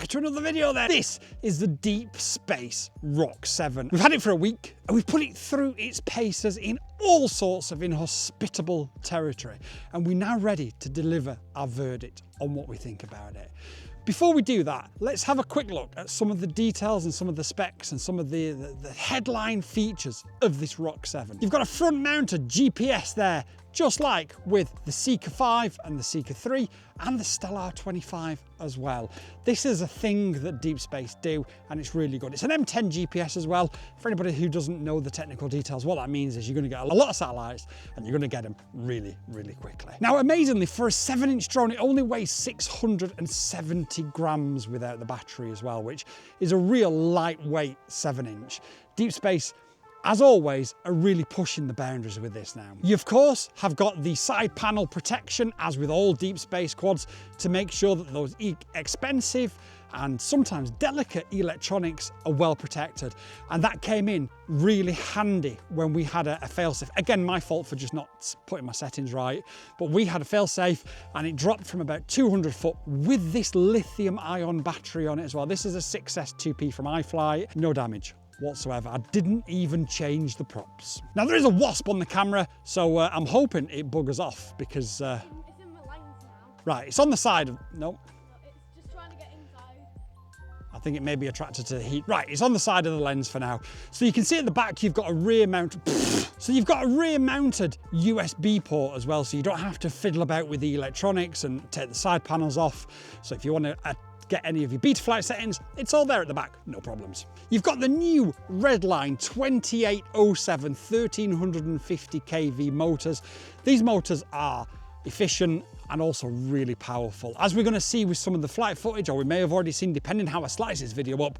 back to another video there. This is the Deepspace ROC7. We've had it for a week and we've put it through its paces in all sorts of inhospitable territory. And we're now ready to deliver our verdict on what we think about it. Before we do that, let's have a quick look at some of the details and some of the specs and some of the headline features of this ROC7. You've got a front mounted GPS there, just like with the Seeker 5 and the Seeker 3 and the Stellar 25 as well. This is a thing that Deepspace do and it's really good. It's an M10 GPS as well. For anybody who doesn't know the technical details, what that means is you're going to get a lot of satellites and you're going to get them really, really quickly. Now, amazingly, for a 7-inch drone, it only weighs 670 grams without the battery as well, which is a real lightweight 7-inch. Deepspace, as always, are really pushing the boundaries with this now. You, of course, have got the side panel protection, as with all Deepspace quads, to make sure that those expensive and sometimes delicate electronics are well protected. And that came in really handy when we had a failsafe. Again, my fault for just not putting my settings right, but we had a failsafe and it dropped from about 200 foot with this lithium ion battery on it as well. This is a 6S2P from iFlight, no damage whatsoever. I didn't even change the props. Now there is a wasp on the camera, so I'm hoping it buggers off because... It's in the lens now. Right, it's on the side of... Nope. It's just trying to get inside. I think it may be attracted to the heat. Right, it's on the side of the lens for now. So you can see at the back you've got a rear mount... So you've got a rear mounted USB port as well, so you don't have to fiddle about with the electronics and take the side panels off. So if you want to get any of your Betaflight settings, it's all there at the back, no problems. You've got the new Redline 2807 1350 kV motors. These motors are efficient and also really powerful. As we're going to see with some of the flight footage, or we may have already seen, depending how I slice this video up,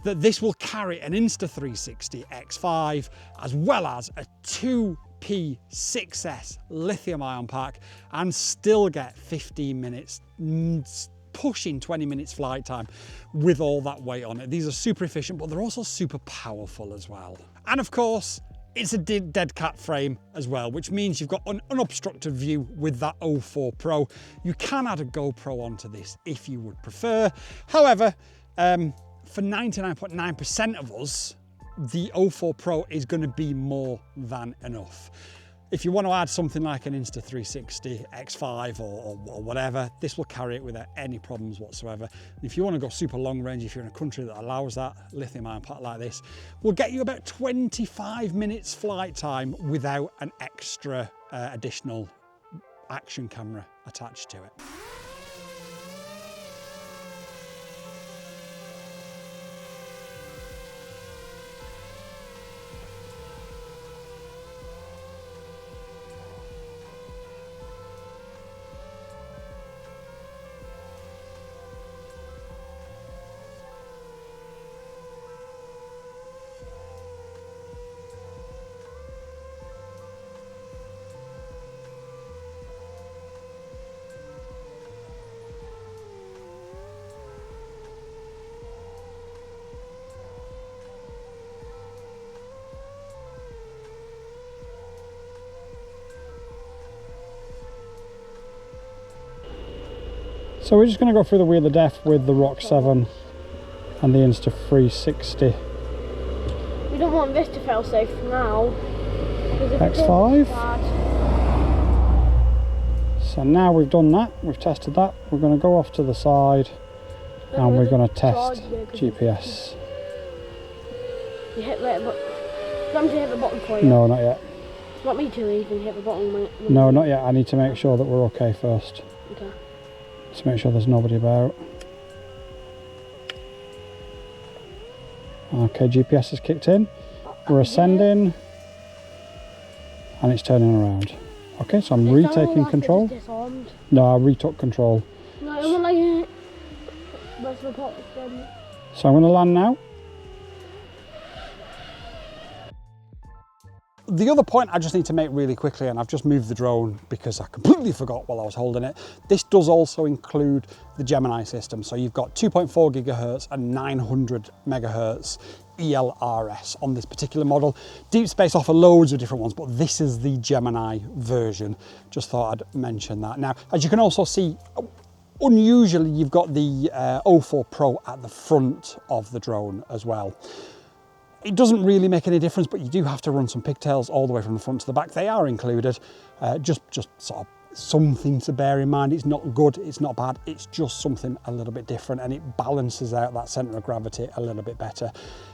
that this will carry an Insta360 X5 as well as a 2P6S lithium ion pack and still get 15 minutes pushing 20 minutes flight time with all that weight on it. These are super efficient, but they're also super powerful as well. And of course, it's a dead cat frame as well, which means you've got an unobstructed view with that 04 Pro. You can add a GoPro onto this if you would prefer. However, for 99.9% of us, the 04 Pro is going to be more than enough. If you want to add something like an Insta360 X5 or whatever, this will carry it without any problems whatsoever. And if you want to go super long range, if you're in a country that allows that, lithium ion pack like this will get you about 25 minutes flight time without an extra additional action camera attached to it. So we're just going to go through the Wheel of Death with the ROC7 and the Insta360. We don't want this to fail safe now. X5. So now we've done that, we've tested that, we're going to go off to the side and we're going to test GPS. You hit that button. Do you want me to hit the button for you? No, not yet. You want me to even hit the button? No, not yet. I need to make sure that we're okay first. Okay. Just make sure there's nobody about. Okay, GPS has kicked in. We're ascending and it's turning around. Okay, so I'm retaking control. No, I retook control. No, I want like that's the pot. So I'm going to land now. The other point I just need to make really quickly, and I've just moved the drone because I completely forgot while I was holding it, this does also include the Gemini system. So you've got 2.4 gigahertz and 900 megahertz ELRS on this particular model. Deepspace offer loads of different ones, but this is the Gemini version. Just thought I'd mention that. Now, as you can also see, Unusually, you've got the O4 Pro at the front of the drone as well. It doesn't really make any difference, but you do have to run some pigtails all the way from the front to the back. They are included, just sort of something to bear in mind. It's not good, it's not bad, it's just something a little bit different, and it balances out that centre of gravity a little bit better,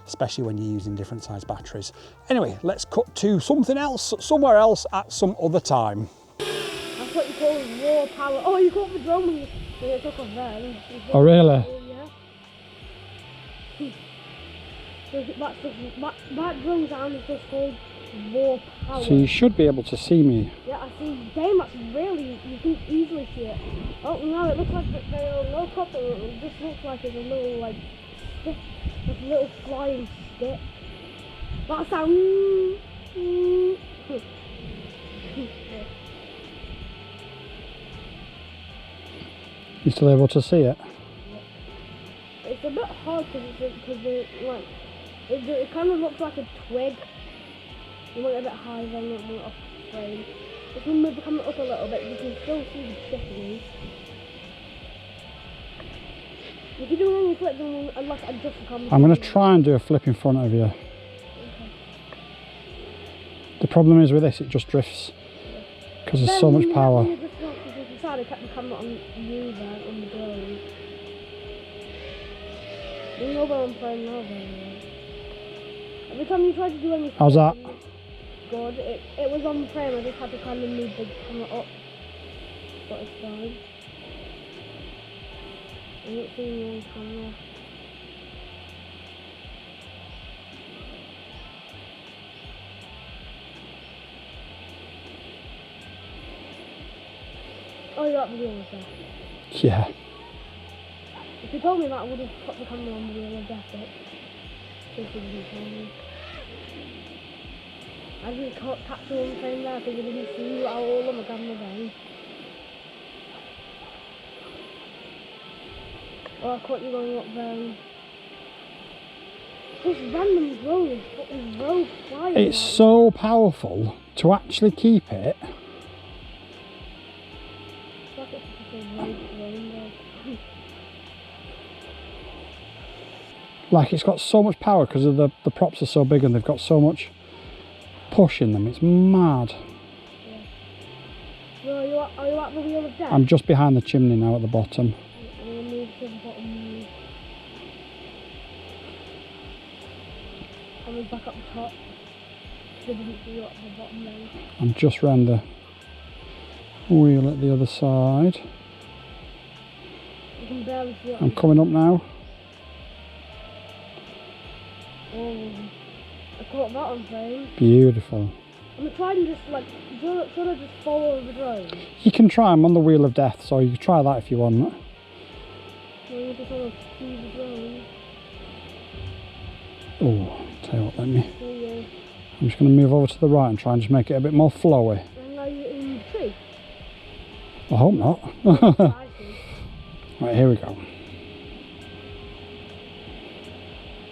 especially when you're using different size batteries. Anyway, let's cut to something else, somewhere else at some other time. That's what you call raw power. Oh, you caught the drone when you took off there. Oh, really? Yeah. That drone sound is just called raw power. So you should be able to see me. Yeah, I see. Damn, that's really, you can easily see it. Oh no, it looks like they're a low top. It just looks like it's a little like stick, like a little flying stick. That sound. You still able to see it? It's a bit hard because it kind of looks like a twig. You want it a bit higher than it off the frame. If you move the camera up a little bit, you can still see the chickens. If you do any flip, then I'd like to adjust the camera. I'm going to try and do a flip in front of you. Okay. The problem is with this, it just drifts because there's so much power. You decided to keep the camera on you there, on the drone. You know where I'm playing now, though. Every time you try to do anything. How's that? Good. It was on frame, I just had to kind of move the camera up. But it's fine. I'm not seeing you on camera. Oh, you're at the wheel of death. Yeah. If you told me that, I would have put the camera on the wheel of death. Just so you didn't tell me. I didn't capture one frame there because I didn't see you all on the camera then. Oh, I caught you going up there. This random drone is fucking rogue flying. It's so powerful to actually keep it. Like it's just a rogue drone though. Like, it's got so much power because of the props are so big and they've got so much push in them. It's mad. Yeah. So are you at the wheel of death? I'm just behind the chimney now at the bottom. I'm going to move to the bottom now. I'll move back up the top. So I didn't see you at the bottom then. I'm just round the wheel at the other side. You can barely see it. I'm coming up now. Oh, I caught that on frame. Beautiful. I'm going to try and just like, should I just follow the drone? You can try. I'm on the wheel of death, so you can try that if you want. No, you just want to see the drone. Oh, tell you what, let me. So, yeah. I'm just going to move over to the right and try and just make it a bit more flowy. And are you in the tree? I hope not. I see. Right, here we go.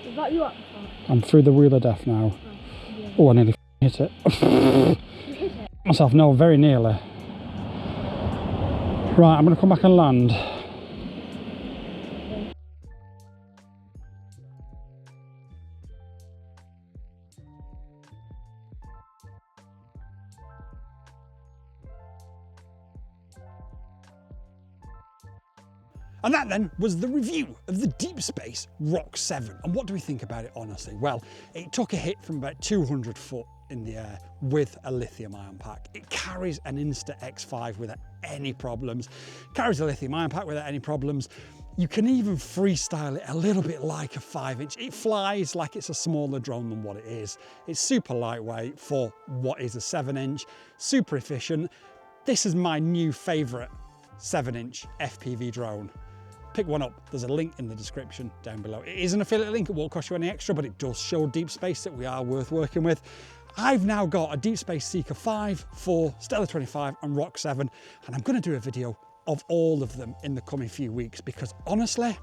Is that you at the top? I'm through the wheel of death now. Oh, yeah. Oh, I nearly hit it. You hit it? Myself, no, very nearly. Right, I'm going to come back and land. And that then was the review of the Deepspace ROC7. And what do we think about it, honestly? Well, it took a hit from about 200 foot in the air with a lithium ion pack. It carries an Insta360 X5 without any problems. Carries a lithium ion pack without any problems. You can even freestyle it a little bit like a 5-inch. It flies like it's a smaller drone than what it is. It's super lightweight for what is a 7-inch, super efficient. This is my new favorite 7-inch FPV drone. Pick one up. There's a link in the description down below. It is an affiliate link. It won't cost you any extra, but it does show Deepspace that we are worth working with. I've now got a Deepspace Seeker 5 for Stellar 25 and ROC7, and I'm going to do a video of all of them in the coming few weeks because honestly,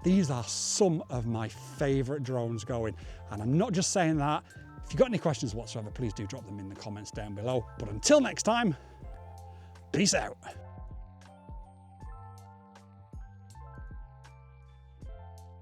these are some of my favorite drones going. And I'm not just saying that. If you've got any questions whatsoever, please do drop them in the comments down below. But until next time, peace out.